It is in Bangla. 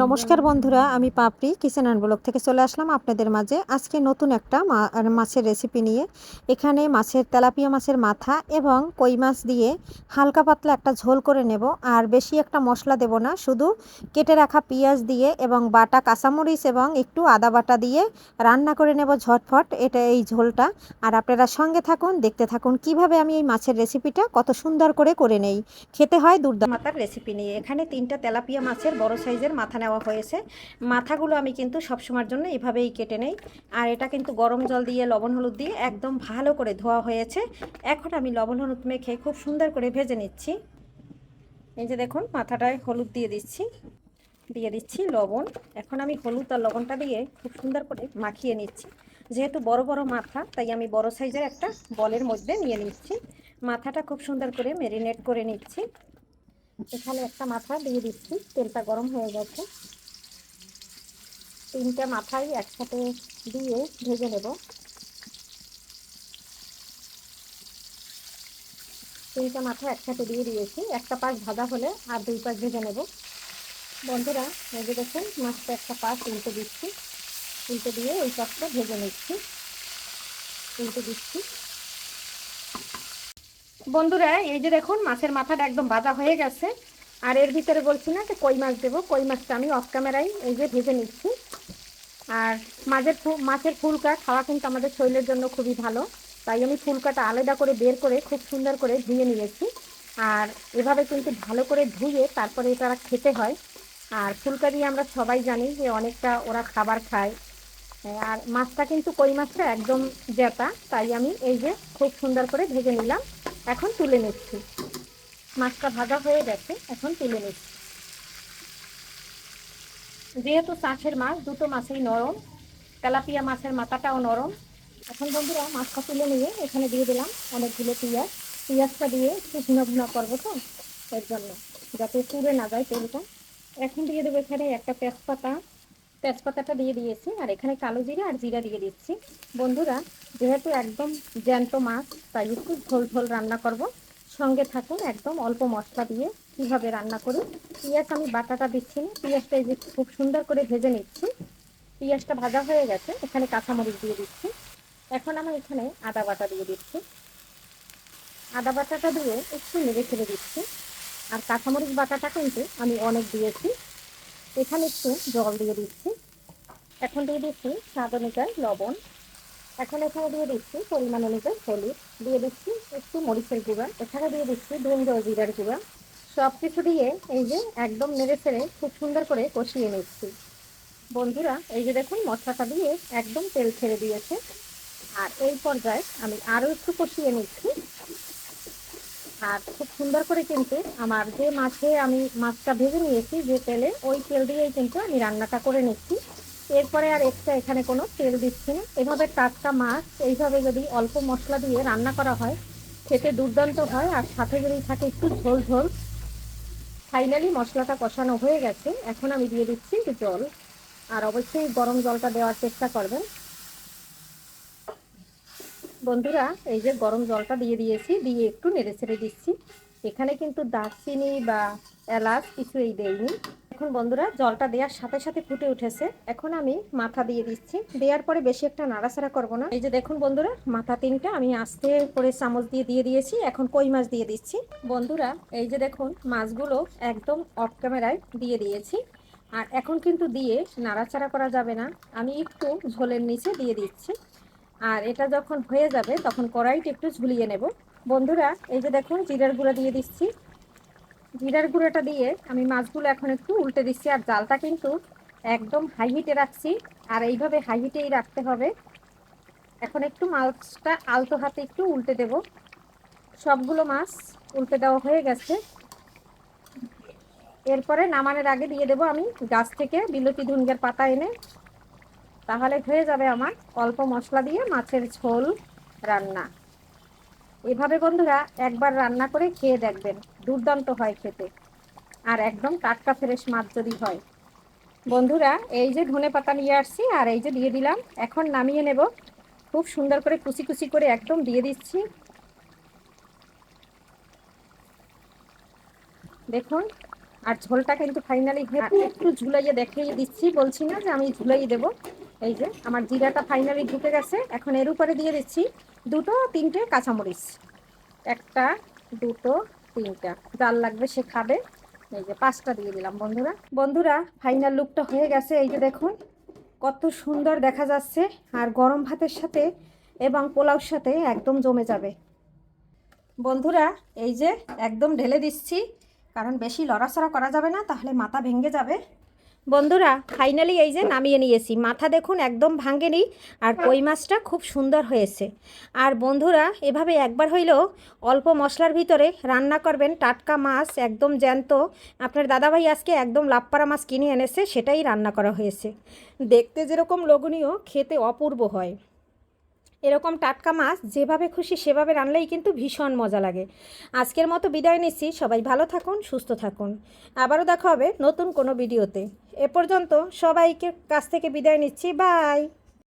নমস্কার বন্ধুরা, আমি পাপড়ি কিচেন অ্যান্ড ব্লগ থেকে চলে আসলাম আপনাদের মাঝে। আজকে নতুন একটা মাছের রেসিপি নিয়ে। এখানে তেলাপিয়া মাছের মাথা এবং কই মাছ দিয়ে হালকা পাতলা একটা ঝোল করে নেব। আর বেশি একটা মশলা দেব না, শুধু কেটে রাখা পেঁয়াজ দিয়ে এবং বাটা কাঁচামরিচ এবং একটু আদা বাটা দিয়ে রান্না করে নেব ঝটফট এই ঝোলটা। আর আপনারা সঙ্গে থাকুন, দেখতে থাকুন কিভাবে আমি এই মাছের রেসিপিটা কত সুন্দর করে নেই। খেতে হয় দুর্দান্ত। মাথার রেসিপি নিয়ে এখানে 3টা তেলাপিয়া মাছের বড় সাইজের মাথা নেওয়া হয়েছে। মাথাগুলো আমি কিন্তু সবসময়ের জন্য এভাবেই কেটে নেই। আর এটা কিন্তু গরম জল দিয়ে লবণ হলুদ দিয়ে একদম ভালো করে ধোয়া হয়েছে। এখন আমি লবণ হলুদ মেখে খুব সুন্দর করে ভেজে নিচ্ছি। এই যে দেখুন, মাথাটায় হলুদ দিয়ে দিচ্ছি লবণ। এখন আমি হলুদ আর লবণটা দিয়ে খুব সুন্দর করে মাখিয়ে নিচ্ছি। যেহেতু বড় বড় মাথা, তাই আমি বড় সাইজের একটা বলের মধ্যে নিয়ে নিচ্ছি। মাথাটা খুব সুন্দর করে ম্যারিনেট করে নিচ্ছি। এখানে একটা মাথা দিয়ে দিচ্ছি, তেলটা গরম হয়ে গেছে। 3টা মাথাই একসাথে দিয়ে ভেজে নেব। 3টা মাথা একসাথে দিয়ে দিয়েছি, একটা পাশ ভাজা হলে আর 2 পাশ ভেজে নেব। বন্ধুরা, এই যে দেখুন, মাছটা একটা পাশ উল্টে দিচ্ছি, উল্টে দিয়ে ওই পাশটা ভেজে নিচ্ছি। উল্টে দিচ্ছি। বন্ধুরা, এই যে দেখুন, মাছের মাথাটা একদম ভাজা হয়ে গেছে। আর এর ভিতরে বলছি না যে কই মাছ দেবো, কই মাছটা আমি অফ ক্যামেরায় এই যে ভেজে নিচ্ছি। আর মাছের ফুলকা খাওয়া কিন্তু আমাদের শরীরের জন্য খুবই ভালো, তাই আমি ফুলকাটা আলাদা করে বের করে খুব সুন্দর করে ধুয়ে নিয়েছি। আর এভাবে কিন্তু ভালো করে ধুয়ে তারপরে এটা খেতে হয়। আর ফুলকা দিয়ে আমরা সবাই জানি যে অনেকটা ওরা খাবার খায়। আর মাছটা কিন্তু কই মাছটা একদম জেতা, তাই আমি এই যে খুব সুন্দর করে ভেজে নিলাম। এখন তুলে নিচ্ছি। মাছটা ভাজা হয়ে গেছে, এখন তুলে নিচ্ছি। যেহেতু চাষের মাছ, দুটো মাছই নরম, তেলাপিয়া মাছের মাথাটাও নরম। এখন বন্ধুরা, মাছটা তুলে নিয়ে এখানে দিয়ে দিলাম অনেকগুলো পেঁয়াজ। পেঁয়াজটা দিয়ে একটু ভুনা ভুনা করবো, তো এর জন্য যাতে পুড়ে না যায় তেলটা। এখন দিয়ে দেবো এখানে একটা তেজপাতা। তেজপাতাটা দিয়ে দিয়েছি, আর এখানে কালো জিরা আর জিরা দিয়ে দিচ্ছি। বন্ধুরা, যেহেতু একদম জ্যান্ত মাছ, তাই একটু ঝোল ঝোল রান্না করব। সঙ্গে থাকুন, একদম অল্প মশলা দিয়ে কীভাবে রান্না করি। পেঁয়াজ আমি বাটাটা দিচ্ছি না, পেঁয়াজটা এই যে খুব সুন্দর করে ভেজে নিচ্ছি। পেঁয়াজটা ভাজা হয়ে গেছে, এখানে কাঁচামরিচ দিয়ে দিচ্ছি। এখন আমি এখানে আদা বাটা দিয়ে দিচ্ছি। আদা বাটাটা দিয়ে একটু নেড়ে ছেড়ে দিচ্ছি। আর কাঁচামরিচ বাটাটা কিন্তু আমি অনেক দিয়েছি। এখানে একটু জল দিয়ে দিচ্ছি। এখন দিয়ে দিচ্ছি স্বাদ অনুযায়ী লবণ। এখন এখানে দিয়ে দিচ্ছি পরিমাণ অনুযায়ী হলুদ। দিয়ে দিচ্ছি একটু মরিচের গুঁড়া। এখানে দিয়ে দিচ্ছি ধনে জিরার গুঁড়া। সব কিছু দিয়ে এই যে একদম নেড়ে ছেড়ে খুব সুন্দর করে কষিয়ে নিচ্ছি। বন্ধুরা, এই যে দেখুন, মশলাটা দিয়ে একদম তেল ছেড়ে দিয়েছে। আর এই পর্যায়ে আমি আরও একটু কষিয়ে নিচ্ছি। আর খুব সুন্দর করে কিন্তু আমার যে আমি মাছটা ভেজে নিয়েছি যে তেলে, ওই তেল দিয়েই কিন্তু আমি রান্নাটা করে নিচ্ছি। এরপরে আর এক্সট্রা এখানে কোনো তেল দিচ্ছি না। এভাবে টাটকা মাছ এইভাবে যদি অল্প মশলা দিয়ে রান্না করা হয়, খেতে দুর্দান্ত হয়। আর সাথে যদি থাকে একটু ঝোল ঝোল। ফাইনালি মশলাটা কষানো হয়ে গেছে, এখন আমি দিয়ে দিচ্ছি জল। আর অবশ্যই গরম জলটা দেওয়ার চেষ্টা করবেন। বন্ধুরা, এই যে গরম জলটা দিয়ে দিয়েছি, দিয়ে একটু নেড়ে ছেড়ে দিচ্ছি। এখানে কিন্তু দারচিনি বা এলাচ কিছুই দেইনি। এখন বন্ধুরা, জলটা দেওয়ার সাথে সাথে ফুটে উঠেছে। এখন আমি মাথা দিয়ে দিচ্ছি। দেওয়ার পরে বেশি একটা নাড়াচাড়া করব না। এই যে দেখুন বন্ধুরা, মাথা 3টা আমি আস্তে করে চামচ দিয়ে দিয়েছি। এখন কই মাছ দিয়ে দিচ্ছি। বন্ধুরা, এই যে দেখুন, মাছগুলো একদম অফ ক্যামেরায় দিয়ে দিয়েছি। আর এখন কিন্তু দিয়ে নাড়াচাড়া করা যাবে না, আমি একটু ঝোলের নিচে দিয়ে দিচ্ছি। আর এটা যখন হয়ে যাবে তখন কড়াইটা একটু ঝুলিয়ে নেব। বন্ধুরা, এই যে দেখুন, জিরার গুঁড়া দিয়ে দিচ্ছি। জিরার গুঁড়োটা দিয়ে আমি মাছগুলো এখন একটু উল্টে দিচ্ছি। আর জালটা কিন্তু একদম হাই হিটে রাখছি। আর এইভাবে হাই হিটেই রাখতে হবে। এখন একটু মাছটা আলতো হাতে একটু উল্টে দেব। সবগুলো মাছ উল্টে দেওয়া হয়ে গেছে। এরপরে নামানোর আগে দিয়ে দেব আমি গাছ থেকে বিলতি ধনিয়ার পাতা এনে। তাহলে হয়ে যাবে আমার অল্প মশলা দিয়ে মাছের ঝোল রান্না। এভাবে বন্ধুরা একবার রান্না করে খেয়ে দেখবেন, দুর্দান্ত হয় খেতে। আর একদম টাটকা ফ্রেশ মাছ যদি হয়। বন্ধুরা, এই যে ধনেপাতা নিয়ে আসছি, আর এই যে দিয়ে দিলাম। এখন নামিয়ে নেব। খুব সুন্দর করে কুচি কুচি করে একদম দিয়ে দিচ্ছি। দেখুন, আর ঝোলটা কিন্তু ফাইনালি একটু ঝুলাইয়ে দেখিয়ে দিচ্ছি, বলছি না যে আমি ঝুলাইয়ে দেবো। এই যে আমার জিরাটা ফাইনালি ঢুকে গেছে। এখন এর উপরে দিয়ে দিচ্ছি 2-3টে কাঁচামরিচ, 1টা 2টো 3টা, যার লাগবে সে খাবে। এই যে 5টা দিয়ে দিলাম বন্ধুরা। বন্ধুরা ফাইনাল লুকটা হয়ে গেছে, এই যে দেখুন কত সুন্দর দেখা যাচ্ছে। আর গরম ভাতের সাথে এবং পোলাওর সাথে একদম জমে যাবে বন্ধুরা। এই যে একদম ঢেলে দিচ্ছি, কারণ বেশি লড়াচড়া করা যাবে না, তাহলে মাথা ভেঙে যাবে। বন্ধুরা ফাইনালি এই যে নামিয়ে নিয়েছি, মাথা দেখুন একদম ভাঙেনি, আর কই মাছটা খুব সুন্দর হয়েছে। আর বন্ধুরা এভাবে একবার হইলেও অল্প মশলার ভিতরে রান্না করবেন, টাটকা মাছ একদম জ্যান্ত। আপনার দাদাভাই আজকে একদম লাপ্পারা মাছ কিনে এনেছে, সেটাই রান্না করা হয়েছে। দেখতে যেরকম লোভনীয়, খেতে অপূর্ব হয়। এরকম টাটকা মাছ যেভাবে খুশি সেভাবে রান্নাই কিন্তু ভীষণ মজা লাগে। আজকের মতো বিদায় নিচ্ছি, সবাই ভালো থাকুন, সুস্থ থাকুন। আবারও দেখা হবে নতুন কোনো ভিডিওতে। এ পর্যন্ত সবাইকে কাছ থেকে বিদায় নিচ্ছি, বাই।